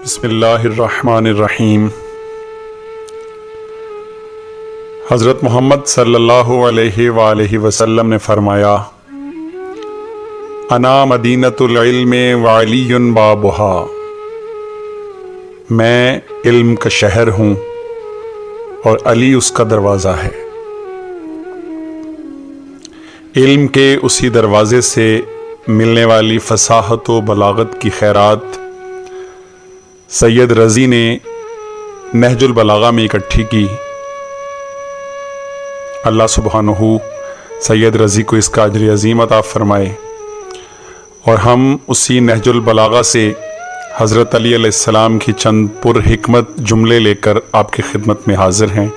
बिस्मिल्लाहिर्रहमानिर्रहीम। हज़रत मोहम्मद सल्लल्लाहु अलैहि वसल्लम ने फरमाया, अना मदीनतुल इल्म व अलीयुन बाबुहा। मैं इल्म का शहर हूँ और अली उसका दरवाज़ा है। इल्म के उसी दरवाज़े से मिलने वाली फसाहत व बलागत की खैरात सैयद रज़ी ने नहजुल बलागा में इकट्ठी की। अल्लाह सुब्हानहू सैयद रज़ी को इसका अजर अज़ीम अता फ़रमाए। और हम उसी नहजुल बलागा से हज़रत अली अलैहिस्सलाम की चंद पुर हिकमत जुमले लेकर आपकी खिदमत में हाजिर हैं।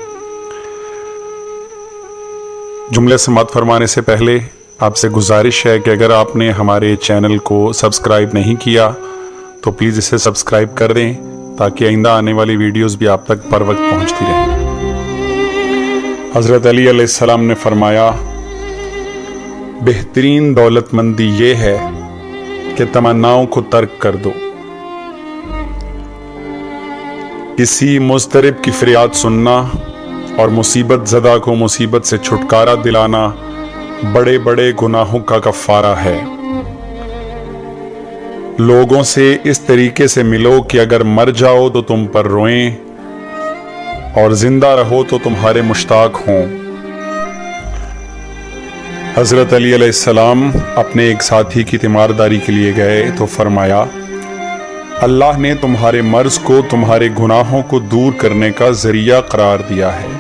जुमले समाअत फरमाने से पहले आपसे गुजारिश है कि अगर आपने हमारे चैनल को सब्सक्राइब नहीं किया तो प्लीज़ इसे सब्सक्राइब कर दें ताकि आइंदा आने वाली वीडियोस भी आप तक पर वक्त पहुंचती रहें। हज़रत अली अलैहिस्सलाम ने फरमाया, बेहतरीन दौलतमंदी ये है कि तमन्नाओं को तर्क कर दो। किसी मुस्तरिब की फरियाद सुनना और मुसीबत ज़दा को मुसीबत से छुटकारा दिलाना बड़े बड़े गुनाहों का कफ़ारा है। लोगों से इस तरीके से मिलो कि अगर मर जाओ तो तुम पर रोएं और जिंदा रहो तो तुम्हारे मुश्ताक हों। हज़रत अली अलैहिस्सलाम अपने एक साथी की तीमारदारी के लिए गए तो फरमाया, अल्लाह ने तुम्हारे मर्ज को तुम्हारे गुनाहों को दूर करने का जरिया करार दिया है।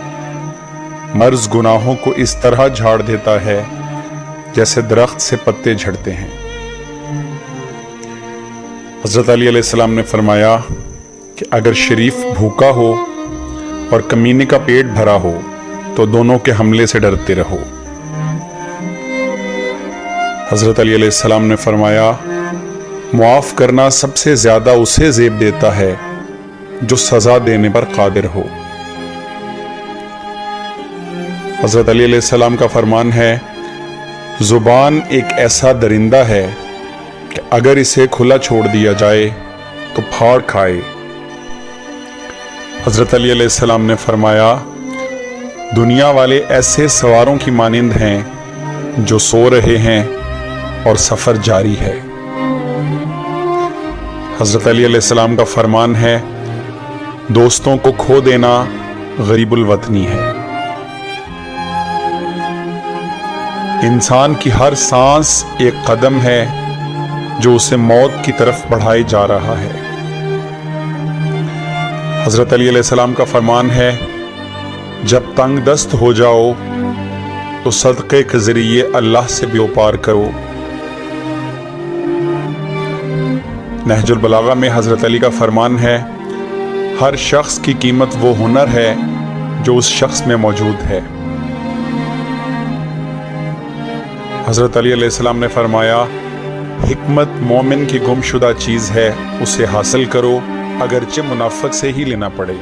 मर्ज गुनाहों को इस तरह झाड़ देता है जैसे दरख्त से पत्ते झड़ते हैं। हज़रत अली अलैहिस्सलाम ने फरमाया कि अगर शरीफ भूखा हो और कमीने का पेट भरा हो तो दोनों के हमले से डरते रहो। हज़रत अली अलैहिस्सलाम ने फरमाया, मुआफ़ करना सबसे ज़्यादा उसे ज़ेब देता है जो सज़ा देने पर कादिर हो। हज़रत अली अलैहिस्सलाम का फरमान है, ज़ुबान एक ऐसा दरिंदा है कि अगर इसे खुला छोड़ दिया जाए तो फाड़ खाए। हज़रत अली अलैहिस्सलाम ने फरमाया, दुनिया वाले ऐसे सवारों की मानिंद हैं जो सो रहे हैं और सफ़र जारी है। हज़रत अली अलैहिस्सलाम का फरमान है, दोस्तों को खो देना गरीबुल वतनी है। इंसान की हर सांस एक कदम है जो उसे मौत की तरफ बढ़ाए जा रहा है। हज़रत अली अलैहिस्सलाम का फरमान है, जब तंग दस्त हो जाओ तो सदक़े के ज़रिए अल्लाह से व्यापार करो। नहजुल बलागा में हज़रत अली का फरमान है, हर शख्स की कीमत वो हुनर है जो उस शख्स में मौजूद है। हज़रत अली अलैहिस्सलाम ने फरमाया, हिकमत मोमिन की गुमशुदा चीज़ है, उसे हासिल करो अगरचे मुनाफिक से ही लेना पड़े।